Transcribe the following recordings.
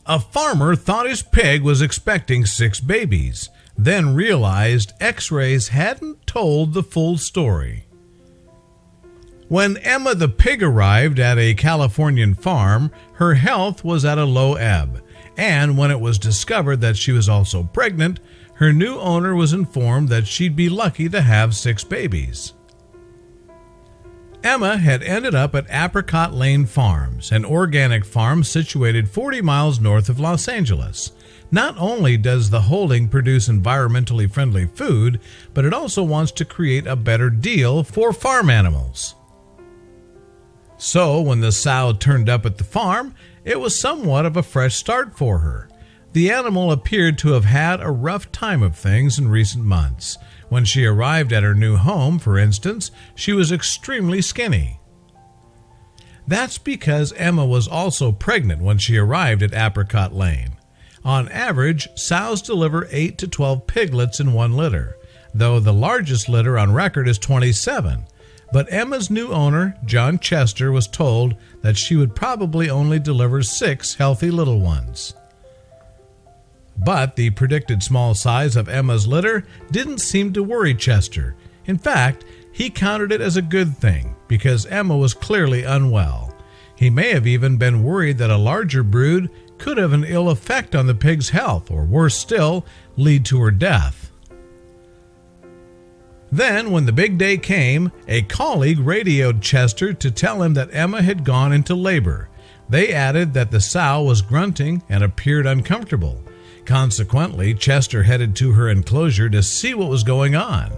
A farmer thought his pig was expecting 6 babies, then realized X-rays hadn't told the full story. When Emma the pig arrived at a Californian farm, her health was at a low ebb, and when it was discovered that she was also pregnant, her new owner was informed that she'd be lucky to have 6 babies. Emma had ended up at Apricot Lane Farms, an organic farm situated 40 miles north of Los Angeles. Not only does the holding produce environmentally friendly food, but it also wants to create a better deal for farm animals. So when the sow turned up at the farm, it was somewhat of a fresh start for her. The animal appeared to have had a rough time of things in recent months. When she arrived at her new home, for instance, she was extremely skinny. That's because Emma was also pregnant when she arrived at Apricot Lane. On average, sows deliver 8 to 12 piglets in one litter, though the largest litter on record is 27. But Emma's new owner, John Chester, was told that she would probably only deliver 6 healthy little ones. But the predicted small size of Emma's litter didn't seem to worry Chester. In fact, he counted it as a good thing because Emma was clearly unwell. He may have even been worried that a larger brood could have an ill effect on the pig's health, or worse still, lead to her death. Then, when the big day came, a colleague radioed Chester to tell him that Emma had gone into labor. They added that the sow was grunting and appeared uncomfortable. Consequently, Chester headed to her enclosure to see what was going on.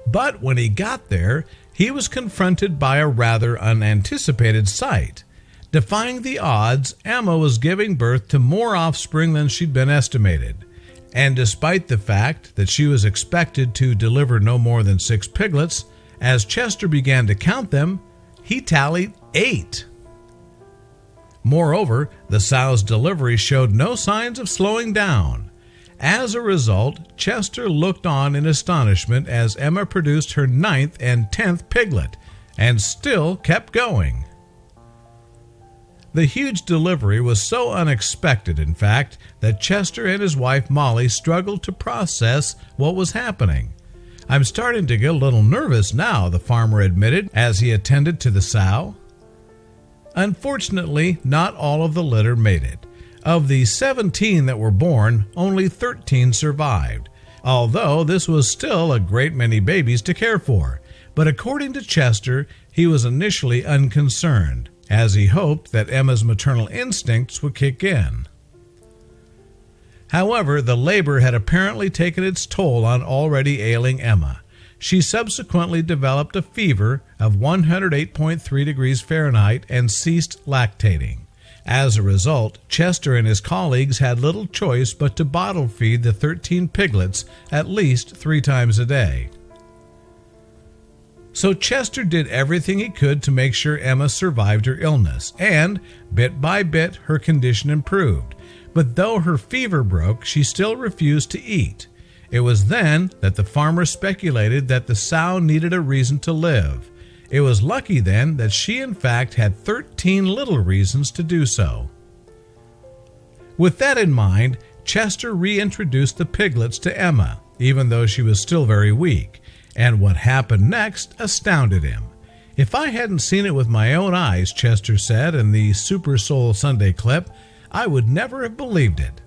But when he got there, he was confronted by a rather unanticipated sight. Defying the odds, Emma was giving birth to more offspring than she'd been estimated. And despite the fact that she was expected to deliver no more than 6 piglets, as Chester began to count them, he tallied 8. Moreover, the sow's delivery showed no signs of slowing down. As a result, Chester looked on in astonishment as Emma produced her 9th and 10th piglet, and still kept going. The huge delivery was so unexpected, in fact, that Chester and his wife Molly struggled to process what was happening. "I'm starting to get a little nervous now," the farmer admitted as he attended to the sow. Unfortunately, not all of the litter made it. Of the 17 that were born, only 13 survived, although this was still a great many babies to care for. But according to Chester, he was initially unconcerned, as he hoped that Emma's maternal instincts would kick in. However, the labor had apparently taken its toll on already ailing Emma. She subsequently developed a fever of 108.3 degrees Fahrenheit and ceased lactating. As a result, Chester and his colleagues had little choice but to bottle feed the 13 piglets at least 3 times a day. So Chester did everything he could to make sure Emma survived her illness, and bit by bit her condition improved. But though her fever broke, she still refused to eat. It was then that the farmer speculated that the sow needed a reason to live. It was lucky then that she in fact had 13 little reasons to do so. With that in mind, Chester reintroduced the piglets to Emma, even though she was still very weak, and what happened next astounded him. "If I hadn't seen it with my own eyes," Chester said in the Super Soul Sunday clip, "I would never have believed it."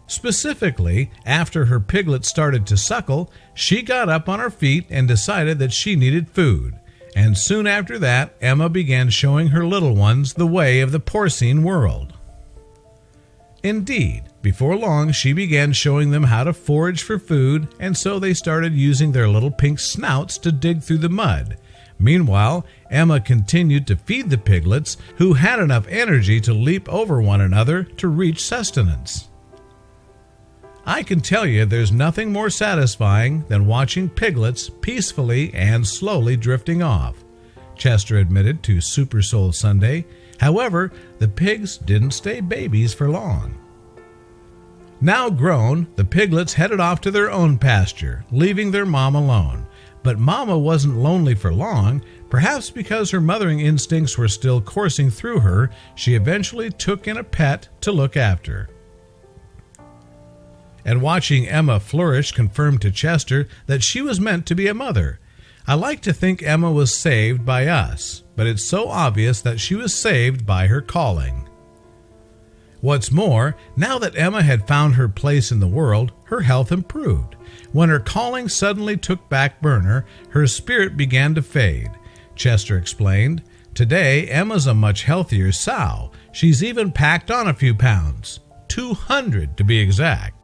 Specifically, after her piglet started to suckle, she got up on her feet and decided that she needed food. And soon after that, Emma began showing her little ones the way of the porcine world. Indeed, before long she began showing them how to forage for food, and so they started using their little pink snouts to dig through the mud. Meanwhile, Emma continued to feed the piglets, who had enough energy to leap over one another to reach sustenance. I can tell you there's nothing more satisfying than watching piglets peacefully and slowly drifting off, Chester admitted to Super Soul Sunday. However, the pigs didn't stay babies for long. Now grown, the piglets headed off to their own pasture, leaving their mom alone. But Mama wasn't lonely for long. Perhaps because her mothering instincts were still coursing through her, she eventually took in a pet to look after. And watching Emma flourish confirmed to Chester that she was meant to be a mother. I like to think Emma was saved by us, but it's so obvious that she was saved by her calling. What's more, now that Emma had found her place in the world, her health improved. When her calling suddenly took back burner, her spirit began to fade. Chester explained, "Today, Emma's a much healthier sow. She's even packed on a few pounds. 200 to be exact.